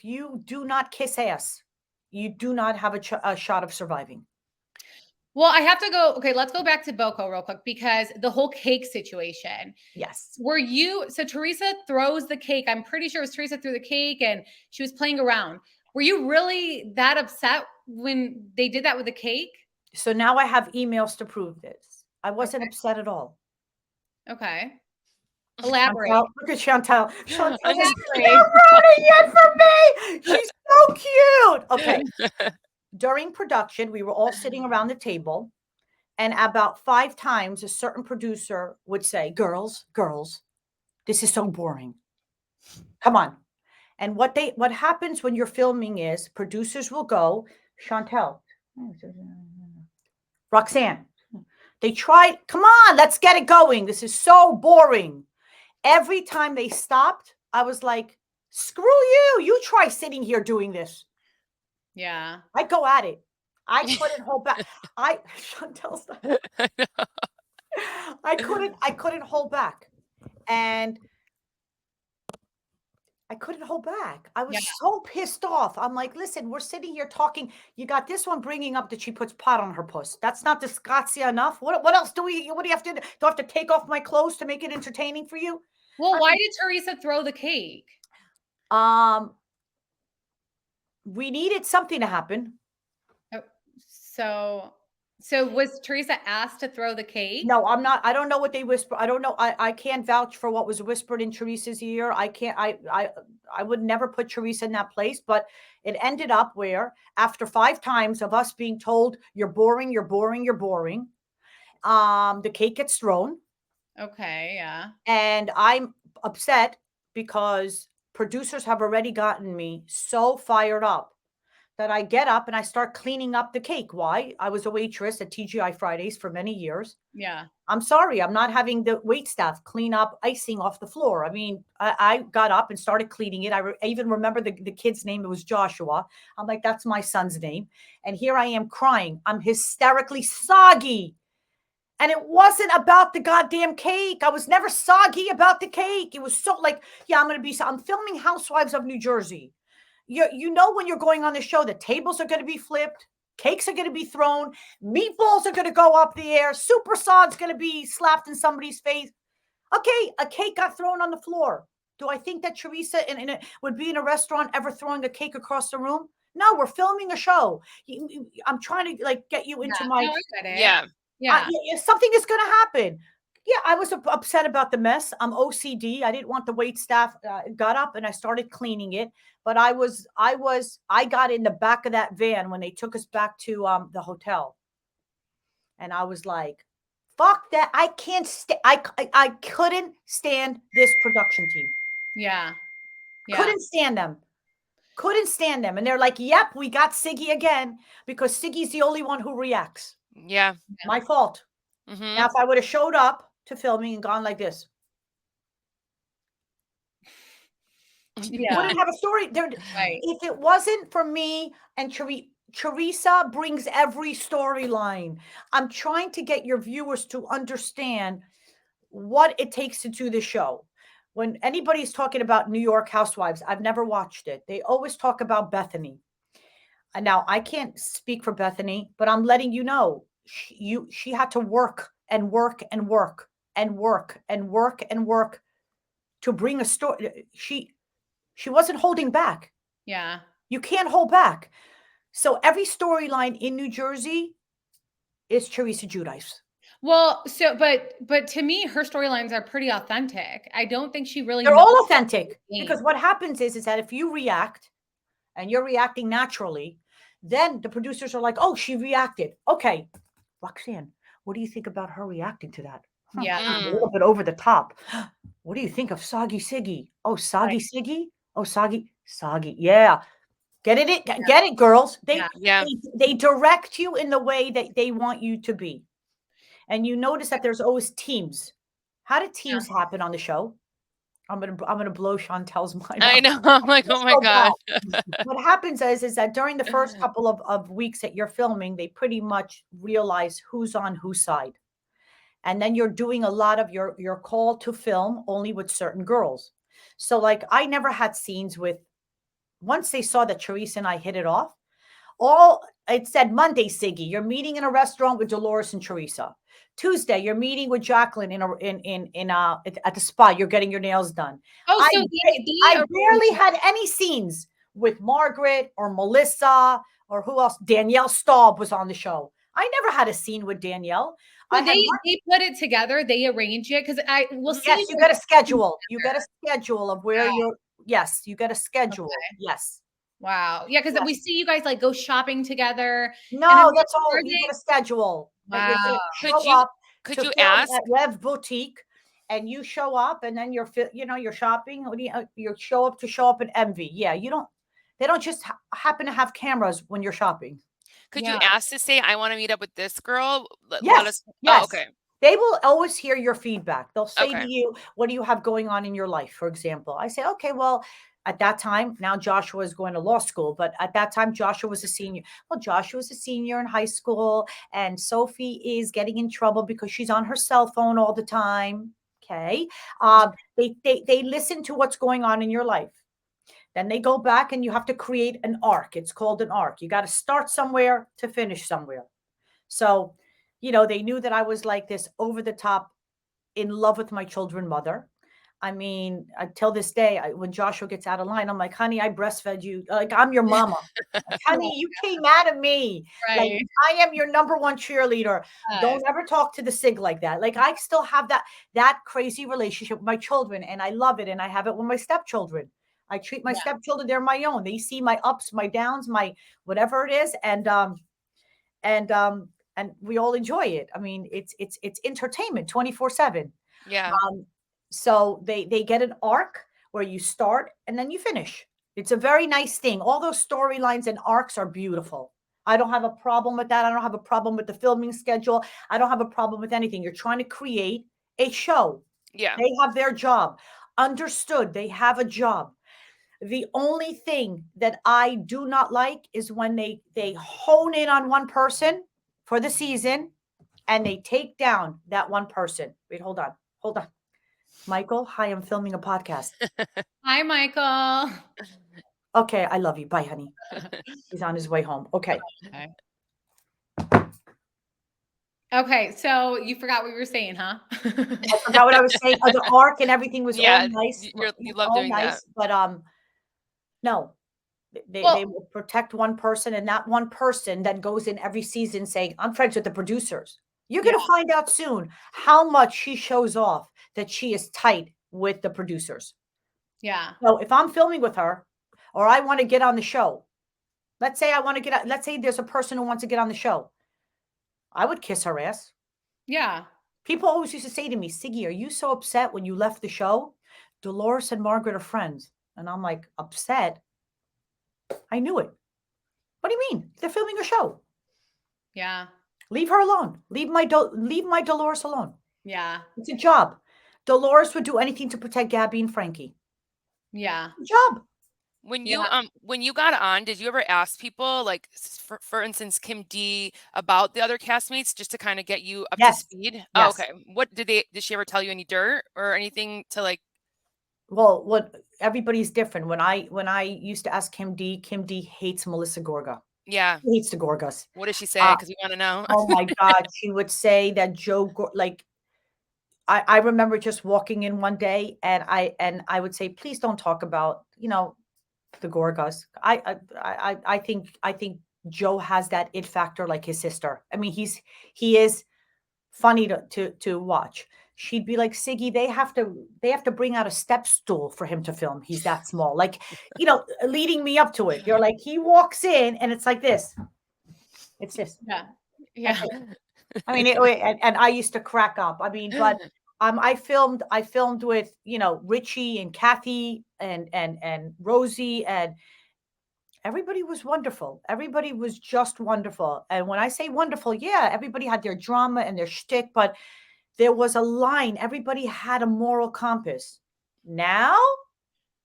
if you do not kiss ass, you do not have a shot of surviving. Well, I have to go. Okay, let's go back to Boko real quick because the whole cake situation. Yes. So Teresa throws the cake. I'm pretty sure it was Teresa threw the cake and she was playing around. Were you really that upset when they did that with the cake? So now I have emails to prove this. I wasn't upset at all. Okay. Elaborate. Chantal, look at Chantal. Chantal is Elaborate. rooting yet for me. She's so cute. Okay. During production, we were all sitting around the table, and about 5 times a certain producer would say, girls, this is so boring. Come on. And what happens when you're filming is producers will go, Chantal, Roxanne, they tried, come on, let's get it going. This is so boring. Every time they stopped, I was like, screw you. You try sitting here doing this. Yeah. I go at it. I couldn't hold back. Chantel's I couldn't hold back. And I couldn't hold back. I was so pissed off. I'm like, listen, we're sitting here talking. You got this one bringing up that she puts pot on her puss. That's not disgusting enough. What else what do you have to do? Do I have to take off my clothes to make it entertaining for you? Well, why did Teresa throw the cake? We needed something to happen. So was Teresa asked to throw the cake? No, I'm not. I don't know what they whisper. I don't know. I can't vouch for what was whispered in Teresa's ear. I can't. I would never put Teresa in that place. But it ended up where after 5 times of us being told you're boring, the cake gets thrown. Okay, yeah. And I'm upset because producers have already gotten me so fired up that I get up and I start cleaning up the cake. Why? I was a waitress at TGI Fridays for many years. Yeah. I'm sorry, I'm not having the wait staff clean up icing off the floor. I mean, I got up and started cleaning it. I even remember the kid's name. It was Joshua. I'm like, that's my son's name. And here I am crying. I'm hysterically soggy. And it wasn't about the goddamn cake. I was never soggy about the cake. It was so like, yeah, I'm filming Housewives of New Jersey. You know, when you're going on the show, the tables are going to be flipped, cakes are going to be thrown, meatballs are going to go up the air, super sod's going to be slapped in somebody's face. Okay, a cake got thrown on the floor. Do I think that Teresa would be in a restaurant ever throwing a cake across the room? No, we're filming a show. I'm trying to like get you into my. Yeah. Something is going to happen. Yeah, I was upset about the mess. I'm OCD. I didn't want the wait staff. Got up and I started cleaning it. But I got in the back of that van when they took us back to the hotel. And I was like, fuck that. I can't I couldn't stand this production team. Yeah. Couldn't stand them. And they're like, yep, we got Siggy again because Siggy's the only one who reacts. Yeah. My fault. Mm-hmm. Now, if I would have showed up to filming and gone like this, wouldn't have a story. Right. If it wasn't for me and Teresa brings every storyline. I'm trying to get your viewers to understand what it takes to do the show. When anybody's talking about New York Housewives, I've never watched it. They always talk about Bethany. And now I can't speak for Bethany, but I'm letting you know she had to work and work and work and work and work and work to bring a story. She wasn't holding back. Yeah. You can't hold back. So every storyline in New Jersey is Teresa Giudice. Well, but to me, her storylines are pretty authentic. I don't think she really. They're all authentic because what happens is that if you react and you're reacting naturally, then the producers are like, "Oh, she reacted. Okay, Roxanne, what do you think about her reacting to that? Yeah, a little bit over the top. What do you think of Soggy Siggy? Oh, Soggy Siggy. Oh, Soggy. Yeah." Get it, girls. They direct you in the way that they want you to be. And you notice that there's always teams. How did teams happen on the show? I'm gonna blow Chantel's mind. I know. I'm like, oh my God. What happens is that during the first couple of weeks that you're filming, they pretty much realize who's on whose side. And then you're doing a lot of your call to film only with certain girls. So like I never had scenes with once they saw that Teresa and I hit it off, all it said Monday, Siggy, you're meeting in a restaurant with Dolores and Teresa. Tuesday, you're meeting with Jacqueline at the spa. You're getting your nails done. Oh, so I barely had any scenes with Margaret or Melissa or who else. Danielle Staub was on the show. I never had a scene with Danielle. Well, they put it together. They arrange it because we'll see. Yes, you got a schedule. You got a schedule of where you're. Yes, you got a schedule. Okay. Yes. Wow. Yeah, because we see you guys like go shopping together. No, that's all. You got a schedule. Wow. Could you ask at Rev Boutique, and you show up, and then you're shopping. You show up in Envy. Yeah, they don't just happen to have cameras when you're shopping. Could you ask to say, I want to meet up with this girl? Yes. Oh, okay. They will always hear your feedback. They'll say to you, what do you have going on in your life, for example? I say, okay, well, at that time, now Joshua is going to law school, but at that time, Joshua was a senior. Well, Joshua was a senior in high school, and Sophie is getting in trouble because she's on her cell phone all the time. Okay. They listen to what's going on in your life. Then they go back and you have to create an arc. It's called an arc. You got to start somewhere to finish somewhere. So, they knew that I was like this over the top in love with my children mother. I mean, until this day, when Joshua gets out of line, I'm like, honey, I breastfed you. Like, I'm your mama. Like, honey, you came out of me. Right. Like, I am your number one cheerleader. Right. Don't ever talk to the Sig like that. Like, I still have that crazy relationship with my children, and I love it. And I have it with my stepchildren. I treat my stepchildren, they're my own. They see my ups, my downs, my whatever it is. And we all enjoy it. I mean, it's entertainment 24/7. Yeah. So they get an arc where you start and then you finish. It's a very nice thing. All those storylines and arcs are beautiful. I don't have a problem with that. I don't have a problem with the filming schedule. I don't have a problem with anything. You're trying to create a show. Yeah. They have their job. Understood. They have a job. The only thing that I do not like is when they hone in on one person for the season and they take down that one person. Wait, hold on. Michael, hi, I'm filming a podcast. Hi, Michael. Okay, I love you. Bye, honey. He's on his way home. Okay. Okay, so you forgot what you were saying, huh? I forgot what I was saying. The arc and everything was all nice. You love doing that. But no. They will protect one person, and that one person then goes in every season saying, I'm friends with the producers. You're going to find out soon how much she shows off that she is tight with the producers. Yeah. So if I'm filming with her or I want to get on the show, let's say there's a person who wants to get on the show. I would kiss her ass. Yeah. People always used to say to me, Siggy, are you so upset when you left the show? Dolores and Margaret are friends. And I'm like, upset? I knew it. What do you mean? They're filming a show. Yeah. Leave her alone. Leave my Dolores alone. Yeah. It's a job. Dolores would do anything to protect Gabby and Frankie. Yeah. Job. When you got on, did you ever ask people, like for instance, Kim D, about the other castmates just to kind of get you up to speed? Yes. Oh, okay. What did she ever tell you any dirt or anything to like? Well, everybody's different. When I used to ask Kim D hates Melissa Gorga. Yeah. She hates the Gorgas. What does she say? Because we want to know. Oh my God. She would say that I remember just walking in one day and I would say, please don't talk about, the Gorgas. I think Joe has that it factor like his sister. I mean, he is funny to watch. She'd be like, Siggy, they have to bring out a step stool for him to film. He's that small, like, leading me up to it. You're like, he walks in and it's like this. It's this. Yeah. Yeah. I mean, and I used to crack up. I mean, but I filmed with, Richie and Kathy and Rosie, and everybody was wonderful. Everybody was just wonderful. And when I say wonderful, everybody had their drama and their shtick, but there was a line. Everybody had a moral compass. Now,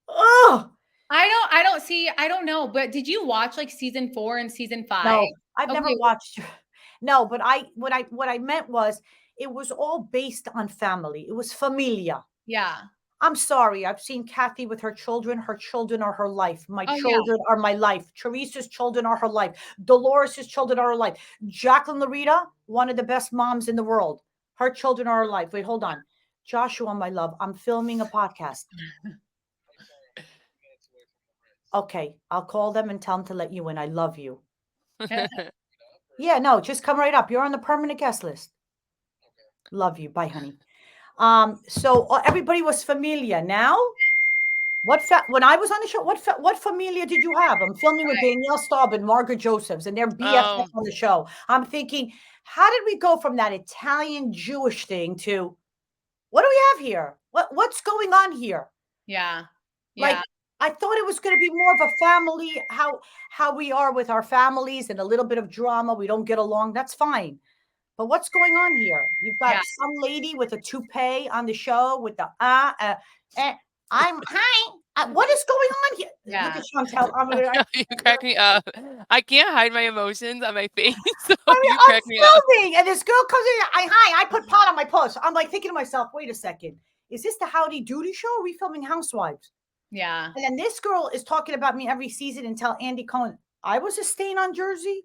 I don't know. But did you watch like season 4 and season 5? No, I've never watched. No, but what I meant was it was all based on family. It was familia. Yeah. I'm sorry. I've seen Kathy with her children. Her children are her life. My Oh, yeah. children are my life. Teresa's children are her life. Dolores's children are her life. Jacqueline Larita, one of the best moms in the world. Her children are her life. Wait, hold on. Joshua, my love, I'm filming a podcast. Okay, I'll call them and tell them to let you in. I love you. Yeah, no, just come right up. You're on the permanent guest list. Love you. Bye, honey. So everybody was familia. Now, when I was on the show, what familia did you have? I'm filming with Danielle Staub and Margaret Josephs, and they're BFF on the show. I'm thinking, how did we go from that Italian Jewish thing to what do we have here? What's going on here? Yeah. Like, I thought it was going to be more of a family, how we are with our families and a little bit of drama. We don't get along. That's fine. But what's going on here? You've got some lady with a toupee on the show with the I'm hi. What is going on here? Yeah. Look at Chantel. You crack me up. I can't hide my emotions on my face. So I'm you crack me up. filming, and this girl comes in. I put pot on my post. I'm like thinking to myself, wait a second. Is this the Howdy Doody show? Or are we filming Housewives? Yeah. And then this girl is talking about me every season and tell Andy Cohen, I was a stain on Jersey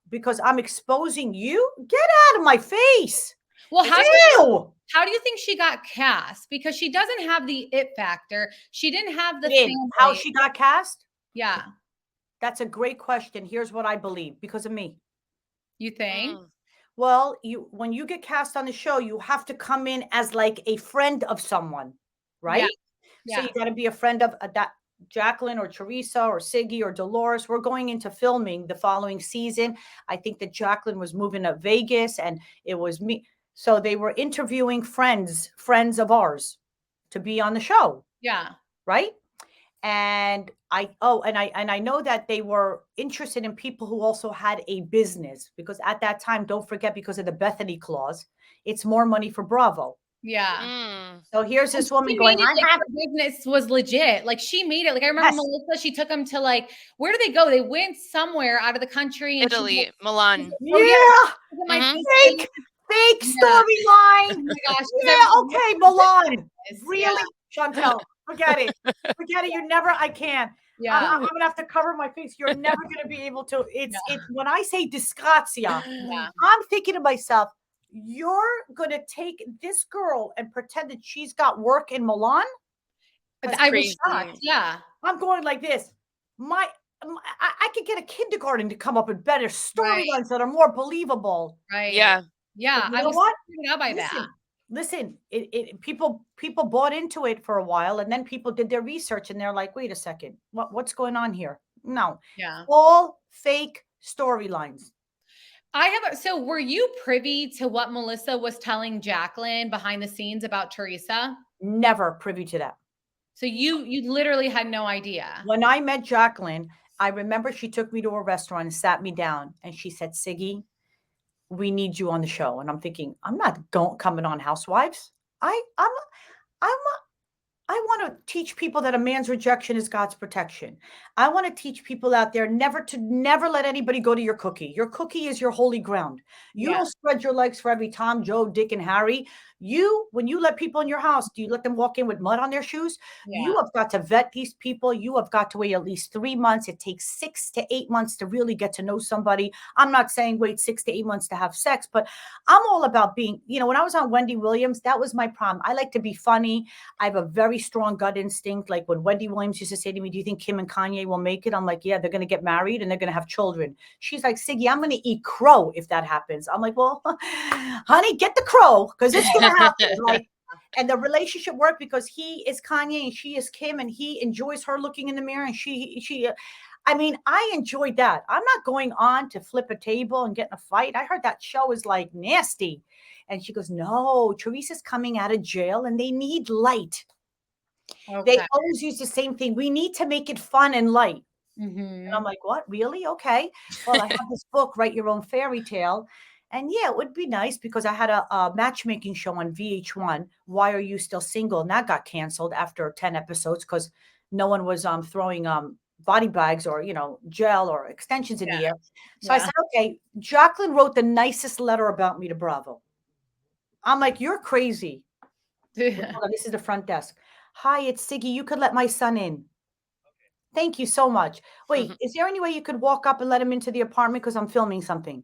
because I'm exposing you. Get out of my face. Well, how do you think she got cast? Because she doesn't have the it factor. She didn't have the family. How she got cast? Yeah. That's a great question. Here's what I believe, because of me. You think? Well, when you get cast on the show, you have to come in as like a friend of someone, right? Yeah. So you got to be a friend of that Jacqueline or Teresa or Siggy or Dolores. We're going into filming the following season. I think that Jacqueline was moving to Vegas and it was me. So they were interviewing friends of ours to be on the show. Yeah. Right. And I know that they were interested in people who also had a business, because at that time, don't forget, because of the Bethany clause, it's more money for Bravo. Yeah. So here's this woman going, her business was legit. Like, she made it. Like, I remember Melissa, she took them to, like, where do they go? They went somewhere out of the country. And Italy, Milan. Fake storyline. Oh my gosh. Yeah, okay, Milan. Really? Chantel, forget it. I can't. Yeah. I'm gonna have to cover my face. You're never gonna be able to. It's when I say disgrazia, I'm thinking to myself, you're gonna take this girl and pretend that she's got work in Milan? I was shocked. Yeah. I'm going like this. I could get a kindergarten to come up with better storylines that are more believable. Right. Yeah. Yeah. You know what? Out by that. Listen, people bought into it for a while, and then people did their research and they're like, wait a second, what's going on here? No. Yeah. All fake storylines. So were you privy to what Melissa was telling Jacqueline behind the scenes about Teresa? Never privy to that. So you literally had no idea. When I met Jacqueline, I remember she took me to a restaurant and sat me down and she said, Siggy, we need you on the show. And I'm thinking, I'm not coming on Housewives. I want to teach people that a man's rejection is God's protection. I want to teach people out there never let anybody go to your cookie. Your cookie is your holy ground. You don't spread your legs for every Tom, Joe, Dick, and Harry. When you let people in your house, do you let them walk in with mud on their shoes? Yeah. You have got to vet these people. You have got to wait at least 3 months. It takes 6 to 8 months to really get to know somebody. I'm not saying wait 6 to 8 months to have sex, but I'm all about being, when I was on Wendy Williams, that was my problem. I like to be funny. I have a very strong gut instinct. Like when Wendy Williams used to say to me, do you think Kim and Kanye will make it? I'm like, yeah, they're going to get married and they're going to have children. She's like, Siggy, I'm going to eat crow if that happens. I'm like, well, honey, get the crow because it's going to happen. Like, and the relationship worked because he is Kanye and she is Kim, and he enjoys her looking in the mirror, and she I mean, I enjoyed that. I'm not going on to flip a table and get in a fight. I heard that show is like nasty. And she goes, no, Teresa's coming out of jail and they need light. Okay. They always use the same thing. We need to make it fun and light. Mm-hmm. And I'm like, what? Really? Okay. Well, I have this book, Write Your Own Fairy Tale. And yeah, it would be nice because I had a matchmaking show on VH1, Why Are You Still Single? And that got canceled after 10 episodes because no one was throwing body bags or, gel or extensions in the air. So I said, okay, Jacqueline wrote the nicest letter about me to Bravo. I'm like, you're crazy. Hold on, this is the front desk. Hi, it's Siggy. You could let my son in. Thank you so much. Wait, is there any way you could walk up and let him into the apartment? Because I'm filming something.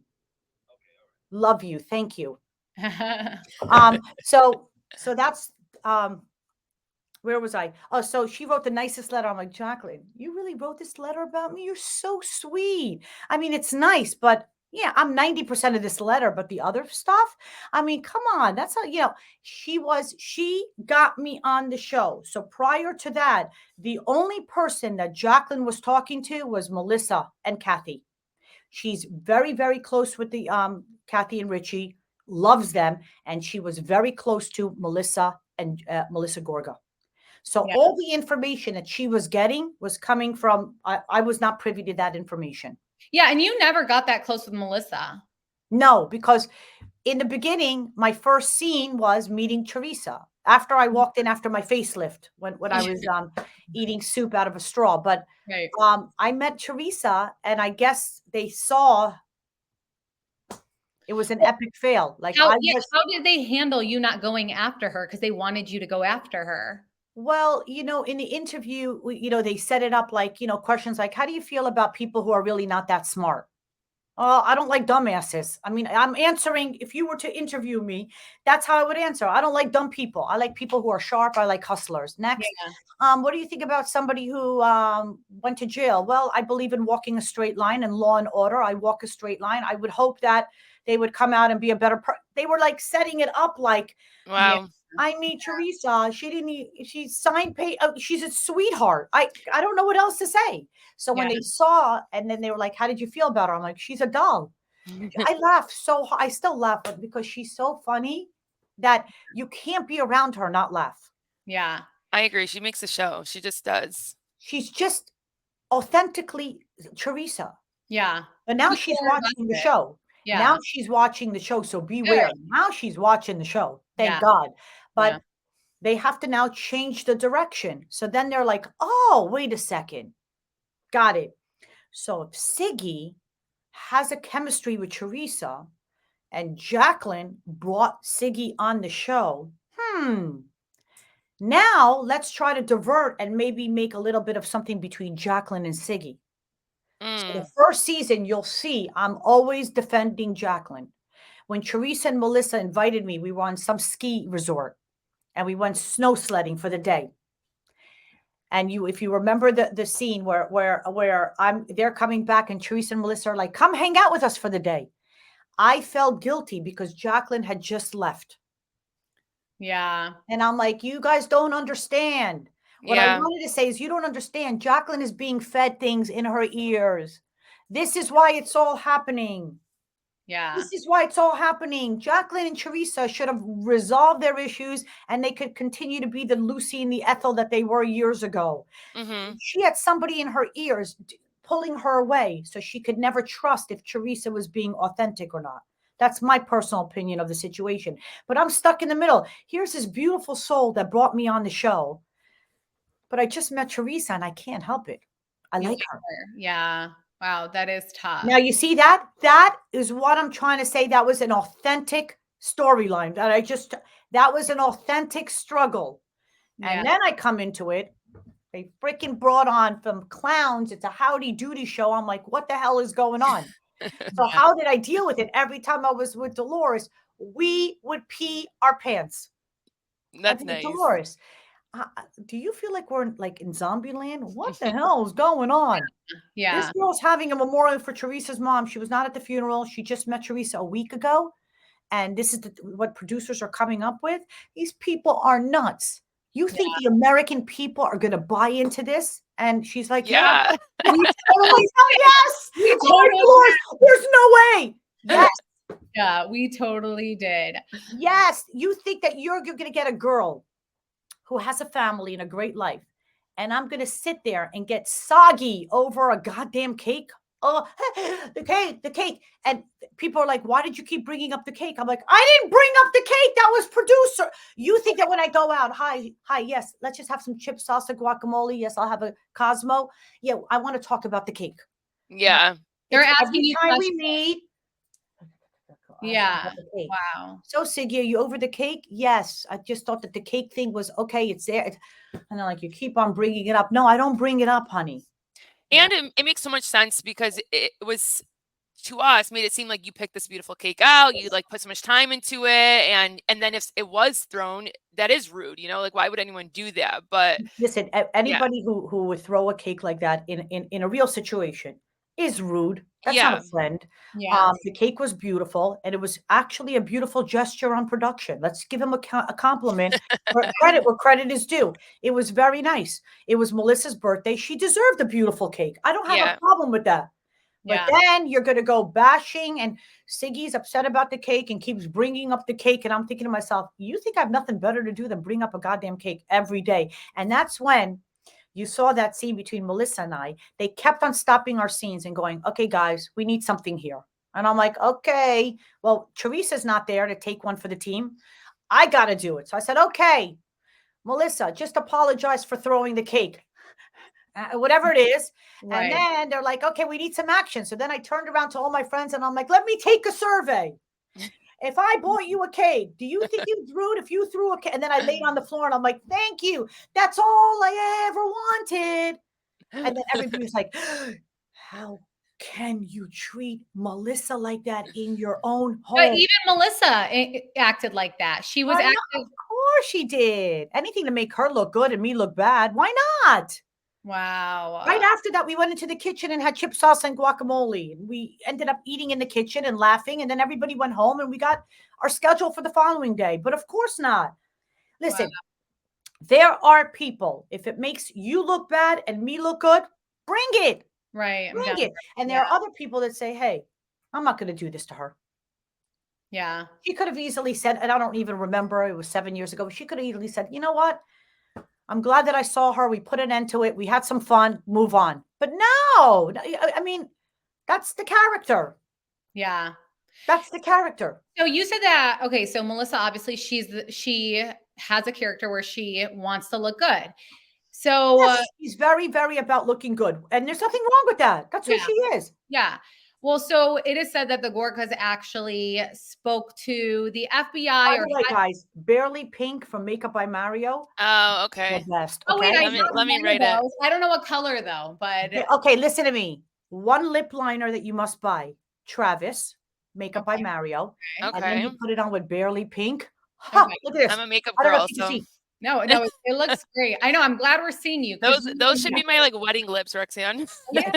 Love you. Thank you. So that's where was I? Oh, so she wrote the nicest letter. I'm like, Jacqueline, you really wrote this letter about me? You're so sweet. I mean, it's nice, but yeah, I'm 90% of this letter, but the other stuff, I mean, come on. That's how, she got me on the show. So prior to that, the only person that Jacqueline was talking to was Melissa and Kathy. She's very, very close with the Kathy and Richie, loves them, and she was very close to Melissa and Melissa Gorga. So all the information that she was getting was coming from, I was not privy to that information. Yeah. And you never got that close with Melissa. No, because in the beginning, my first scene was meeting Teresa after I walked in after my facelift when I was eating soup out of a straw. But I met Teresa, and I guess they saw it was an epic fail. Like how did they handle you not going after her? Because they wanted you to go after her. Well, in the interview, they set it up like, questions like, how do you feel about people who are really not that smart? Oh, I don't like dumbasses. I mean, I'm answering, if you were to interview me, that's how I would answer. I don't like dumb people. I like people who are sharp. I like hustlers. Next, what do you think about somebody who went to jail? Well, I believe in walking a straight line and law and order. I walk a straight line. I would hope that they would come out and be a better person. They were like setting it up like, wow. I mean, Teresa, she signed pay. She's a sweetheart. I don't know what else to say. So when they saw, and then they were like, how did you feel about her? I'm like, she's a doll. I laughed so hard. I still laugh because she's so funny that you can't be around her, not laugh. Yeah. I agree. She makes a show. She just does. She's just authentically Teresa. Yeah. But now she's watching the show. Yeah. Now she's watching the show. So beware. Good. Now she's watching the show. Thank God. But they have to now change the direction. So then they're like, oh, wait a second. Got it. So if Siggy has a chemistry with Teresa and Jacqueline brought Siggy on the show, now let's try to divert and maybe make a little bit of something between Jacqueline and Siggy. So the first season, you'll see I'm always defending Jacqueline. When Teresa and Melissa invited me, we were on some ski resort and we went snow sledding for the day. And if you remember the scene where they're coming back and Teresa and Melissa are like, come hang out with us for the day. I felt guilty because Jacqueline had just left. Yeah. And I'm like, you guys don't understand. What I wanted to say is you don't understand. Jacqueline is being fed things in her ears. This is why it's all happening. Yeah. This is why it's all happening. Jacqueline and Teresa should have resolved their issues and they could continue to be the Lucy and the Ethel that they were years ago. She had somebody in her ears pulling her away so she could never trust if Teresa was being authentic or not. That's my personal opinion of the situation. But I'm stuck in the middle. Here's this beautiful soul that brought me on the show. But I just met Teresa and I can't help it. I like her. Yeah. Wow. That is tough. Now, you see that? That is what I'm trying to say. That was an authentic storyline. That was an authentic struggle. And then I come into it. They freaking brought on from clowns. It's a howdy doody show. I'm like, what the hell is going on? So how did I deal with it? Every time I was with Dolores, we would pee our pants. That's nice. Dolores, do you feel like we're like in zombie land? What the hell is going on? Yeah. This girl's having a memorial for Teresa's mom. She was not at the funeral. She just met Teresa a week ago. And this is what producers are coming up with. These people are nuts. You think the American people are going to buy into this? And she's like, yeah. We totally yes. Dolores, there's no way. Yes. Yeah, we totally did. Yes. You think that you're going to get a girl who has a family and a great life. And I'm going to sit there and get soggy over a goddamn cake. Oh, the cake. And people are like, why did you keep bringing up the cake? I'm like, I didn't bring up the cake. That was producer. You think that when I go out, hi, yes, let's just have some chips, salsa, guacamole. Yes, I'll have a Cosmo. Yeah, I want to talk about the cake. Yeah. They're asking you every time we meet. Yeah. About the cake. Wow. So, Siggy, are you over the cake? Yes. I just thought that the cake thing was okay. It's there. And they're like, you keep on bringing it up. No, I don't bring it up, honey. And it makes so much sense because it was, to us, made it seem like you picked this beautiful cake out, you like put so much time into it, and then if it was thrown, that is rude, like why would anyone do that? But Listen, yeah, anybody who would throw a cake like that in a real situation is rude. That's not yeah, a friend. Yeah. The cake was beautiful, and it was actually a beautiful gesture on production. Let's give him a compliment or credit where credit is due. It was very nice. It was Melissa's birthday. She deserved a beautiful cake. I don't have a yeah, problem with that. But Yeah. then you're going to go bashing, and Siggy's upset about the cake and keeps bringing up the cake. And I'm thinking to myself, you think I have nothing better to do than bring up a goddamn cake every day? And that's when you saw that scene between Melissa and I. They kept on stopping our scenes and going, okay, guys, we need something here. And I'm like, okay, well, Teresa's not there to take one for the team. I got to do it. So I said, okay, Melissa, just apologize for throwing the cake. Whatever it is. Right. And then they're like, okay, we need some action. So then I turned around to all my friends and I'm like, let me take a survey. If I bought you a cake, do you think you'd throw it if you threw a cake? And then I laid on the floor and I'm like, thank you. That's all I ever wanted. And then everybody was like, how can you treat Melissa like that in your own But home? even Melissa acted like that. She was I know, active. of course she did. Anything to make her look good and me look bad. Why not? Wow. Right after that, we went into the kitchen and had chip sauce and guacamole. And we ended up eating in the kitchen and laughing. And then everybody went home and we got our schedule for the following day. But of course not. Listen, there are people, if it makes you look bad and me look good, bring it. Right. Bring it. And there are other people that say, hey, I'm not going to do this to her. Yeah. She could have easily said, and I don't even remember, it was 7 years ago. She could have easily said, you know what? I'm glad that I saw her. We put an end to it. We had some fun. Move on. But no, I mean, that's the character. Yeah. That's the character. So you said that, okay, so Melissa, obviously she has a character where she wants to look good. So Yes, she's very, very about looking good. And there's nothing wrong with that. That's who she is. Yeah. Well, so it is said that the Gorkas actually spoke to the FBI. By the way, guys, Barely Pink from Makeup by Mario. Oh, okay. The best. Oh, wait, Okay? let me write it. I don't know what color though, but Okay, listen to me. One lip liner that you must buy. Travis, Makeup by Mario. Okay. And then you put it on with Barely Pink. Ha, look at this. I'm a makeup I don't know girl, if you can so see. no, it looks great. I know. I'm glad we're seeing you. those should be my like wedding lips, Roxanne. Yeah,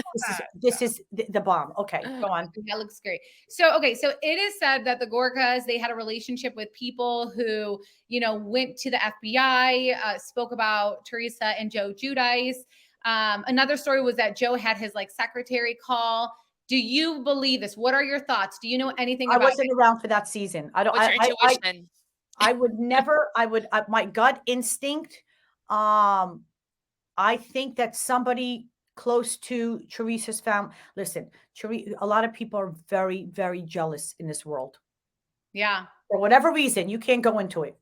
this is the bomb. Okay, go on. That looks great. So, okay. So it is said that the Gorkas, they had a relationship with people who, went to the FBI, spoke about Teresa and Joe Giudice. Another story was that Joe had his like secretary call. Do you believe this? What are your thoughts? Do you know anything about it? I wasn't around for that season. I don't. What's your intuition? I would never. My gut instinct. I think that somebody close to Teresa's family. Listen, a lot of people are very, very jealous in this world. Yeah. For whatever reason, you can't go into it.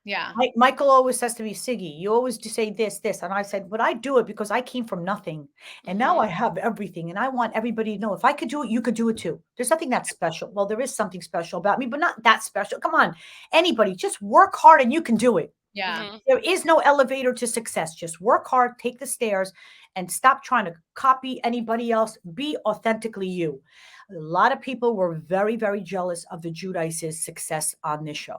Yeah. Michael always says to me, Siggy, you always say this, and I said, but I do it because I came from nothing, and now I have everything, and I want everybody to know if I could do it, you could do it too. There's nothing that special. Well, there is something special about me, but not that special. Come on, anybody, just work hard and you can do it. Yeah. There is no elevator to success. Just work hard, take the stairs, and stop trying to copy anybody else. Be authentically you. A lot of people were very, very jealous of the Giudice's success on this show.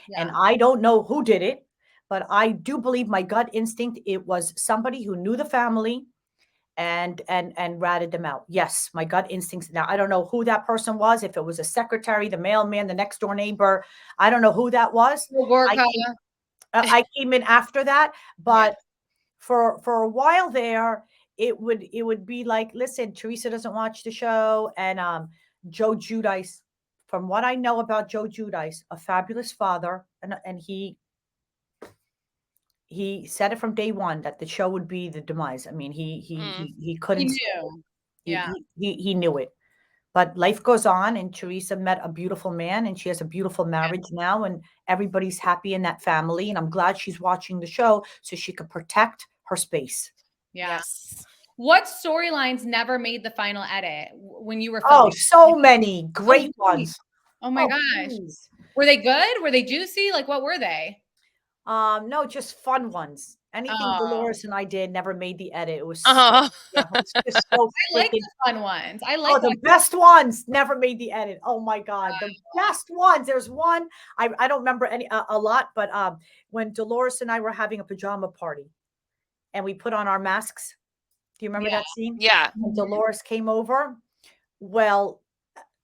Yeah. And I don't know who did it, but I do believe my gut instinct, it was somebody who knew the family and ratted them out. Yes, my gut instincts. Now, I don't know who that person was, if it was a secretary, the mailman, the next door neighbor. I don't know who that was. I came in after that, but for a while there, it would be like, listen, Teresa doesn't watch the show, and Joe Giudice. From what I know about Joe Giudice, a fabulous father, and he said it from day one that the show would be the demise. I mean, he couldn't. He knew. He knew it. But life goes on, and Teresa met a beautiful man, and she has a beautiful marriage now, and everybody's happy in that family. And I'm glad she's watching the show so she could protect her space. Yeah. Yes. What storylines never made the final edit when you were filming? Oh, so many great ones. Oh my gosh. Please. Were they good? Were they juicy? Like, what were they? No, just fun ones. Anything Oh, Dolores and I did never made the edit. It was Uh-huh. yeah, it was just so I like freaking. the fun ones. I Oh, like the best ones never made the edit. Oh my God, the best ones. There's one I don't remember any a lot, but when Dolores and I were having a pajama party, and we put on our masks. Do you remember Yeah. that scene? Yeah. When Dolores came over. Well,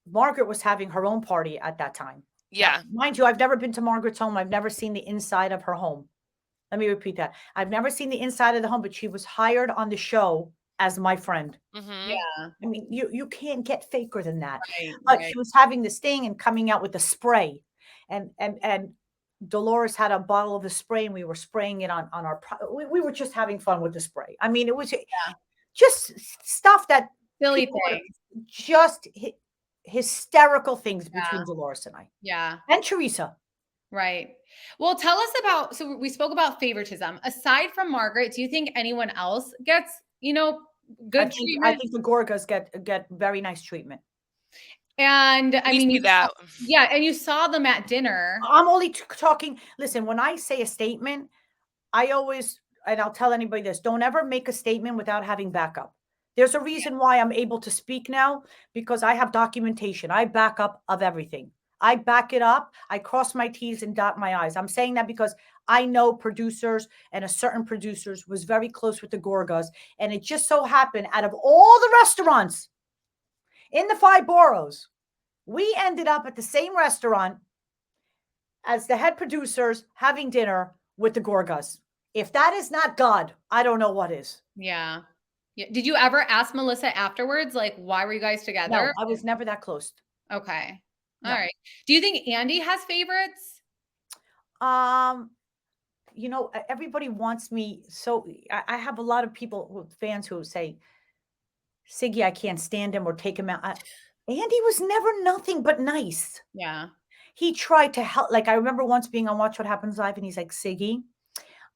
Margaret was having her own party at that time. Now, Yeah. mind you, I've never been to Margaret's home. I've never seen the inside of her home. Let me repeat that. I've never seen the inside of the home, but she was hired on the show as my friend. Mm-hmm. Yeah. I mean, you can't get faker than that. Right. But Right. she was having this thing and coming out with the spray, and Dolores had a bottle of the spray, and we were spraying it on our. We were just having fun with the spray. I mean, it was just stuff that Silly people would- things. just hysterical things Yeah. between Dolores and I Yeah. and Teresa. Right. Well, tell us about, so we spoke about favoritism. Aside from Margaret, do you think anyone else gets, good I treatment? think the Gorgas get very nice treatment. And I We mean, see that. yeah, and you saw them at dinner. I'm only talking. Listen, when I say a statement, I always, and I'll tell anybody this: don't ever make a statement without having backup. There's a reason why I'm able to speak now, because I have documentation. I back up of everything. I back it up. I cross my T's and dot my I's. I'm saying that because I know producers, and a certain producers was very close with the Gorgas. And it just so happened, out of all the restaurants in the 5 boroughs, we ended up at the same restaurant as the head producers having dinner with the Gorgas. If that is not God, I don't know what is. Yeah. Yeah. Did you ever ask Melissa afterwards, like, why were you guys together? No, I was never that close. Okay. No. All right. Do you think Andy has favorites? Everybody wants me. So I have a lot of fans who say, Siggy, I can't stand him or take him out. Andy was never nothing but nice. Yeah. He tried to help. Like, I remember once being on Watch What Happens Live, and he's like, Siggy,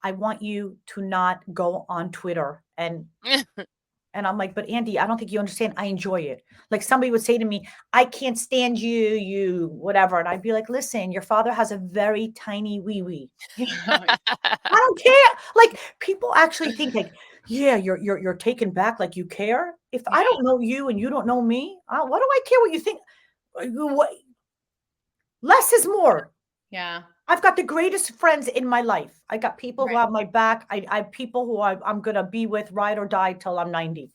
I want you to not go on Twitter. And I'm like, but Andy, I don't think you understand. I enjoy it. Like, somebody would say to me, I can't stand you, whatever. And I'd be like, listen, your father has a very tiny wee-wee. I don't care. Like, people actually think like, yeah, you're taken back. Like, you care. If I don't know you and you don't know me, what do I care what you think? Less is more. Yeah. I've got the greatest friends in my life. I got people who have my back. I have people who I'm going to be with, ride or die till I'm 90.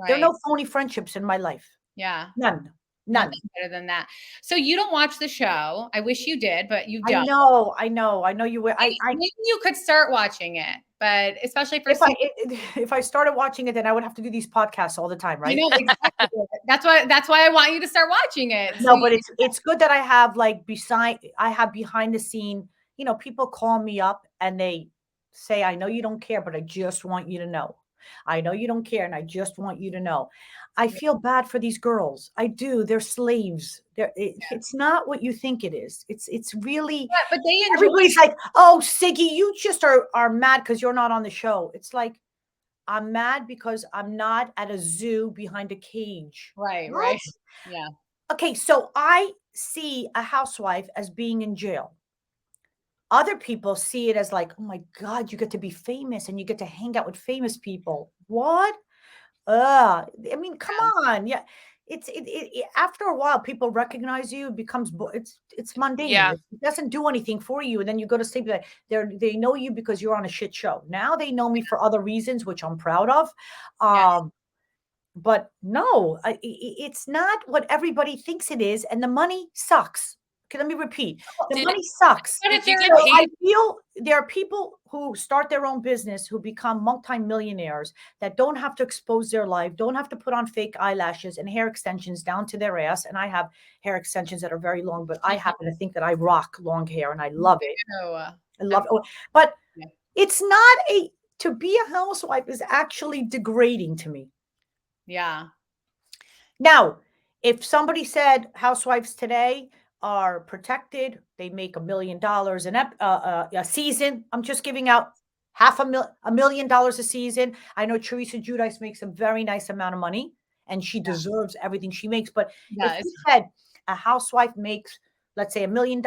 There are no phony friendships in my life. Yeah. None. Nothing better than that. So you don't watch the show. I wish you did, but you don't. I know you will. Maybe you could start watching it, but especially for if I started watching it, then I would have to do these podcasts all the time, right? I know, exactly. That's why I want you to start watching it. No, but it's good that I have behind the scene, people call me up and they say, I know you don't care, but I just want you to know. I know you don't care, and I just want you to know. I feel bad for these girls. I do. They're slaves. It's not what you think it is. It's really. But they enjoy. Everybody's like, "Oh, Siggy, you just are mad because you're not on the show." It's like, I'm mad because I'm not at a zoo behind a cage. Right. What? Right. Yeah. Okay, so I see a housewife as being in jail. Other people see it as like, oh my God, you get to be famous and you get to hang out with famous people. What? I mean, come on. Yeah. After a while, people recognize you. It becomes, it's mundane. Yeah. It doesn't do anything for you. And then you go to sleep. They know you because you're on a shit show. Now they know me for other reasons, which I'm proud of. But no, it's not what everybody thinks it is. And the money sucks. Okay, let me repeat. The money sucks. Did you get So I paid? feel there are people who start their own business who become multimillionaires that don't have to expose their life, don't have to put on fake eyelashes and hair extensions down to their ass. And I have hair extensions that are very long, but I happen to think that I rock long hair and I love it. I love it. But it's not to be a housewife is actually degrading to me. Yeah. Now, if somebody said housewives today are protected, they make $1 million a season. I'm just giving out $1 million a season. I know Teresa Giudice makes a very nice amount of money, and she deserves everything she makes. But if you said a housewife makes let's say $1 million,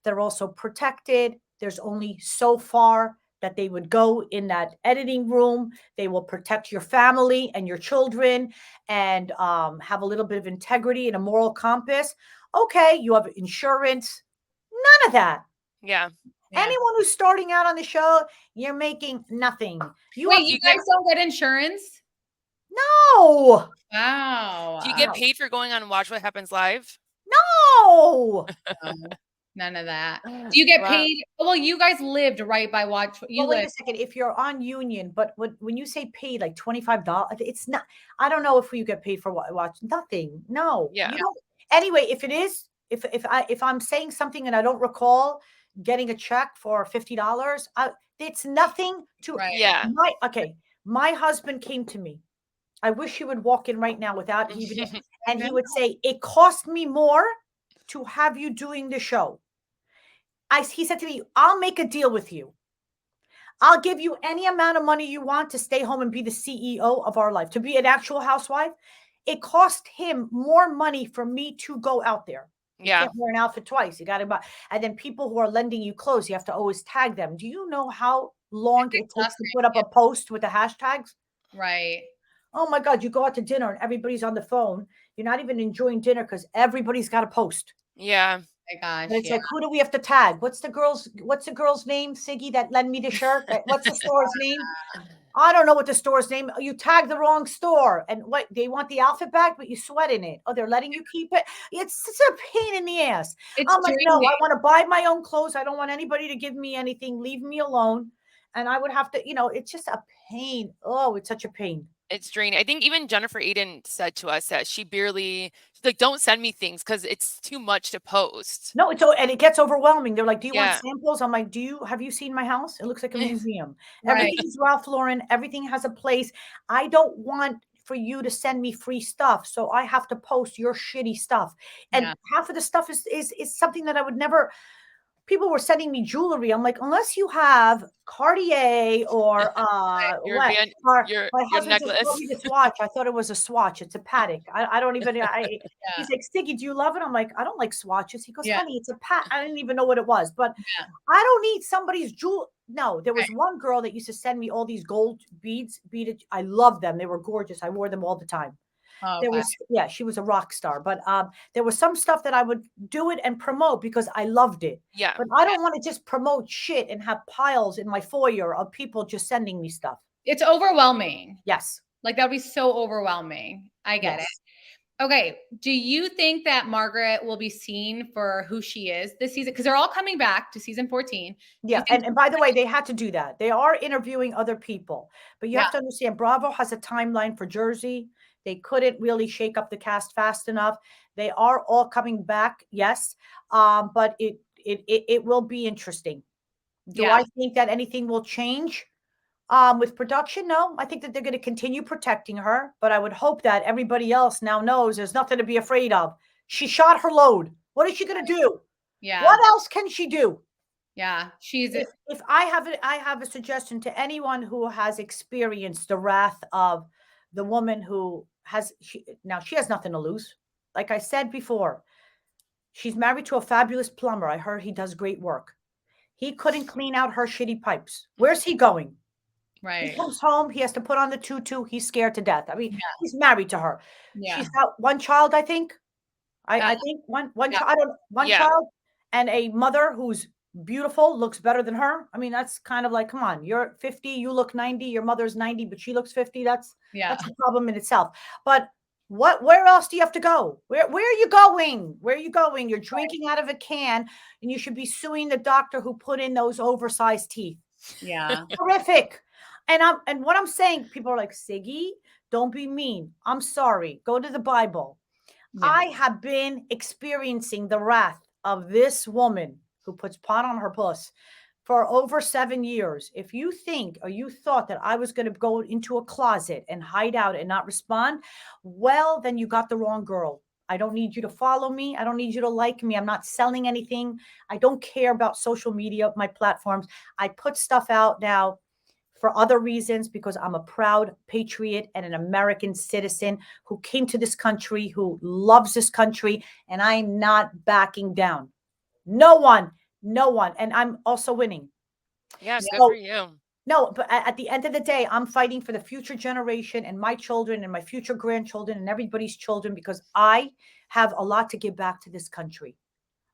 they're also protected. There's only so far that they would go in that editing room. They will protect your family and your children and have a little bit of integrity and a moral compass. Okay, you have insurance. None of that. Yeah. Anyone who's starting out on the show, you're making nothing. Wait, you guys don't get insurance? No. Wow. Do you get paid for going on Watch What Happens Live? No. None of that. Do you get paid? Well, you guys lived right by Watch. Wait a second. If you're on union, but when you say paid like $25, it's not. I don't know if you get paid for watch. Nothing. No. Yeah. You don't. Anyway, if it is, if I'm saying something and I don't recall getting a check for $50, it's nothing to. Right. Yeah. My husband came to me. I wish he would walk in right now without even, and he would say, "It cost me more to have you doing the show." He said to me, "I'll make a deal with you. I'll give you any amount of money you want to stay home and be the CEO of our life, to be an actual housewife." It cost him more money for me to go out there. You can't wear an outfit twice. You got to buy. And then people who are lending you clothes, you have to always tag them. Do you know how long it takes to put up a post with the hashtags? Right. Oh my God, you go out to dinner and everybody's on the phone. You're not even enjoying dinner because everybody's got a post. Yeah. My gosh. And it's like, who do we have to tag? What's the girl's name, Siggy, that lent me the shirt? What's the store's name? I don't know what the store's name. You tagged the wrong store. And what, they want the outfit back, but you sweat in it. Oh, they're letting you keep it. It's such a pain in the ass. I'm like, no, I want to buy my own clothes. I don't want anybody to give me anything. Leave me alone. And I would have to, it's just a pain. Oh, it's such a pain. It's draining. I think even Jennifer Aiden said to us that she's like, don't send me things because it's too much to post. No, and it gets overwhelming. They're like, do you want samples? I'm like, have you seen my house? It looks like a museum. Everything is Ralph Lauren. Everything has a place. I don't want for you to send me free stuff. So I have to post your shitty stuff. And half of the stuff is something that I would never. People were sending me jewelry. I'm like, unless you have Cartier or your my husband necklace. just bought me this watch. I thought it was a swatch. It's a Patek. I don't even. He's like, Siggy, do you love it? I'm like, I don't like swatches. He goes, honey, it's a Patek. I didn't even know what it was, but I don't need somebody's jewel. No, there was one girl that used to send me all these gold beads. I love them. They were gorgeous. I wore them all the time. She was a rock star, but there was some stuff that I would do it and promote because I loved it. Yeah. But I don't want to just promote shit and have piles in my foyer of people just sending me stuff. It's overwhelming. Yes. Like that would be so overwhelming. I get it. Okay. Do you think that Margaret will be seen for who she is this season? Because they're all coming back to season 14. Yeah. And by the way, they had to do that. They are interviewing other people, but you have to understand Bravo has a timeline for Jersey. They couldn't really shake up the cast fast enough. They are all coming back, yes, but it will be interesting. Do I think that anything will change with production? No, I think that they're going to continue protecting her, but I would hope that everybody else now knows there's nothing to be afraid of. She shot her load. What is she going to do? Yeah. What else can she do? Yeah, If I have a suggestion to anyone who has experienced the wrath of the woman who she has nothing to lose. Like I said before, she's married to a fabulous plumber. I heard he does great work. He couldn't clean out her shitty pipes. Where's he going? Right. He comes home. He has to put on the tutu. He's scared to death. I mean, he's married to her. Yeah. She's got one child, I think. I think one child and a mother who's beautiful, looks better than her. I mean, that's kind of like, come on, you're 50, you look 90, your mother's 90, but she looks 50. That's a problem in itself. But where else do you have to go? Where are you going? Where are you going? You're drinking out of a can and you should be suing the doctor who put in those oversized teeth. Yeah. Horrific. And what I'm saying, people are like, Siggy, don't be mean. I'm sorry. Go to the Bible. Yeah. I have been experiencing the wrath of this woman who puts pot on her puss for over 7 years. If you think or you thought that I was going to go into a closet and hide out and not respond, well, then you got the wrong girl. I don't need you to follow me. I don't need you to like me. I'm not selling anything. I don't care about social media, my platforms. I put stuff out now for other reasons because I'm a proud patriot and an American citizen who came to this country, who loves this country, and I'm not backing down. No one. And I'm also winning. Yes, good So, for you. no, but at the end of the day, I'm fighting for the future generation and my children and my future grandchildren and everybody's children, because I have a lot to give back to this country.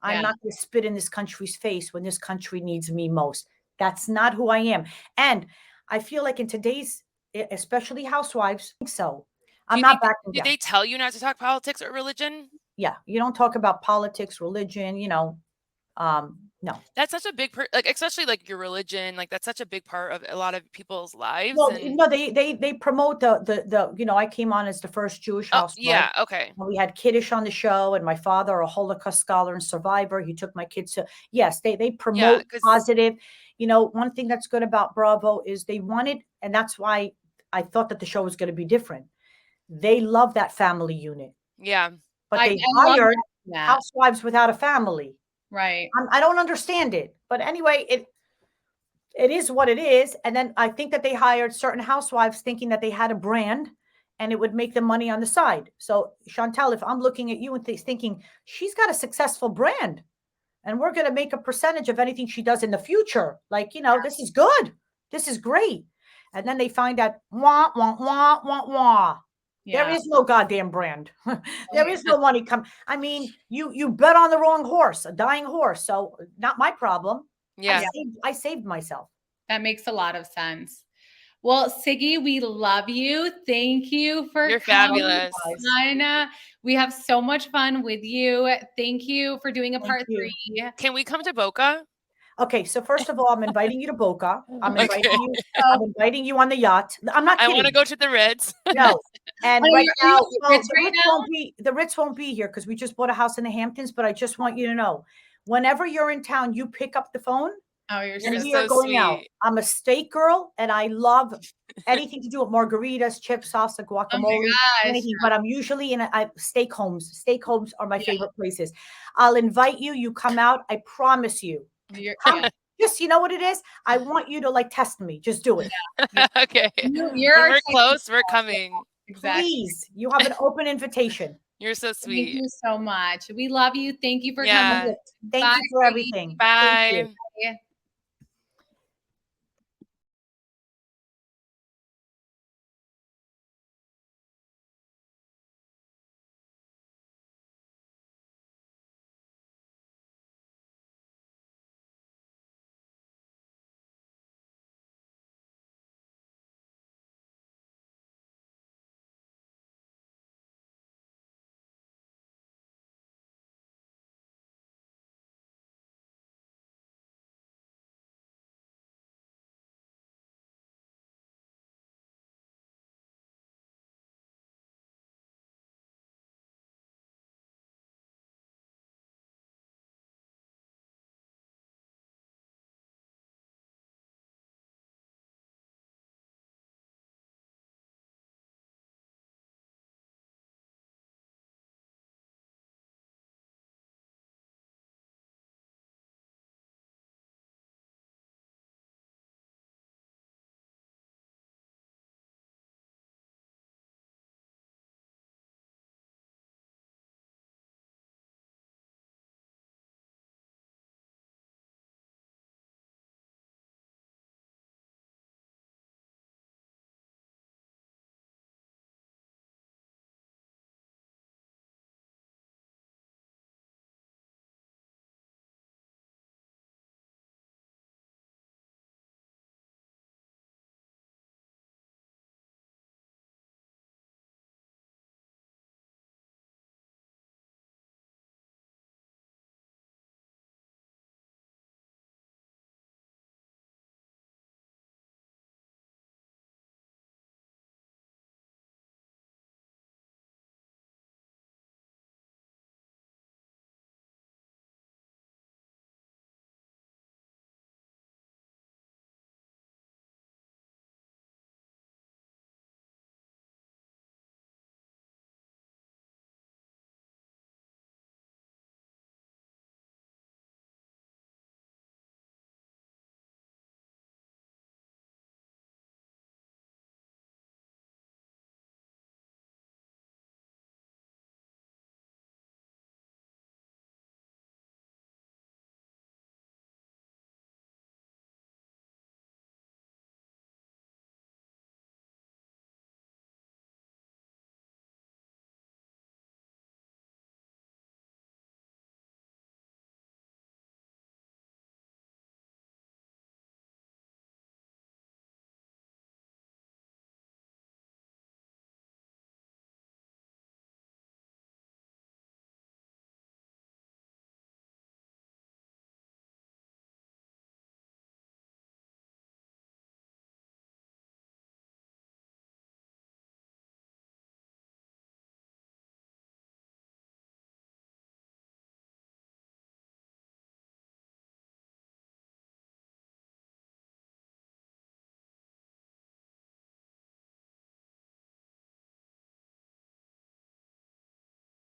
I'm Yeah. not going to spit in this country's face when this country needs me most. That's not who I am. And I feel like in today's, especially housewives, I think so. I'm not backing Did down. they tell you not to talk politics or religion? Yeah, you don't talk about politics, religion, no. That's such a big like, especially like your religion, like that's such a big part of a lot of people's lives. Well, And no, they promote the I came on as the first Jewish oh, housewife. yeah, okay. We had Kiddush on the show, and my father, a Holocaust scholar and survivor, he took my kids to, yes, they promote positive. One thing that's good about Bravo is they wanted, and that's why I thought that the show was going to be different. They love that family unit. Yeah. But I they love hired that. housewives without a family. Right. I don't understand it. But anyway, it is what it is. And then I think that they hired certain housewives thinking that they had a brand and it would make them money on the side. So Chantel, if I'm looking at you and thinking she's got a successful brand and we're going to make a percentage of anything she does in the future, like, this is good. This is great. And then they find out, wah, wah, wah, wah, wah. Yeah. There is no goddamn brand. There is no money come. I mean, you bet on the wrong horse, a dying horse. So not my problem. Yeah. I saved myself. That makes a lot of sense. Well, Siggy, we love you. Thank you for You're coming fabulous. on. We have so much fun with you. Thank you for doing a part 3. Can we come to Boca? Okay, so first of all, I'm inviting you to Boca. I'm Okay. inviting you on the yacht. I'm not I kidding. want to go to the Ritz. No. And Are right you now, at the Ritz right now? the Ritz won't be here because we just bought a house in the Hamptons. But I just want you to know, whenever you're in town, you pick up the phone. Oh, you're And so we are so going out. sweet. I'm a steak girl, and I love anything to do with margaritas, chips, salsa, guacamole, anything. But I'm usually in steak homes. Steak homes are my favorite places. I'll invite you. You come out. I promise you. Just, you know what it is? I want you to like test me. Just do it. Okay. You're when we're close, we're coming. Exactly. Please. You have an open invitation. You're so sweet. Thank you so much. We love you. Thank you for Yeah. coming. Thank you for everything. Bye. Thank you. Yeah.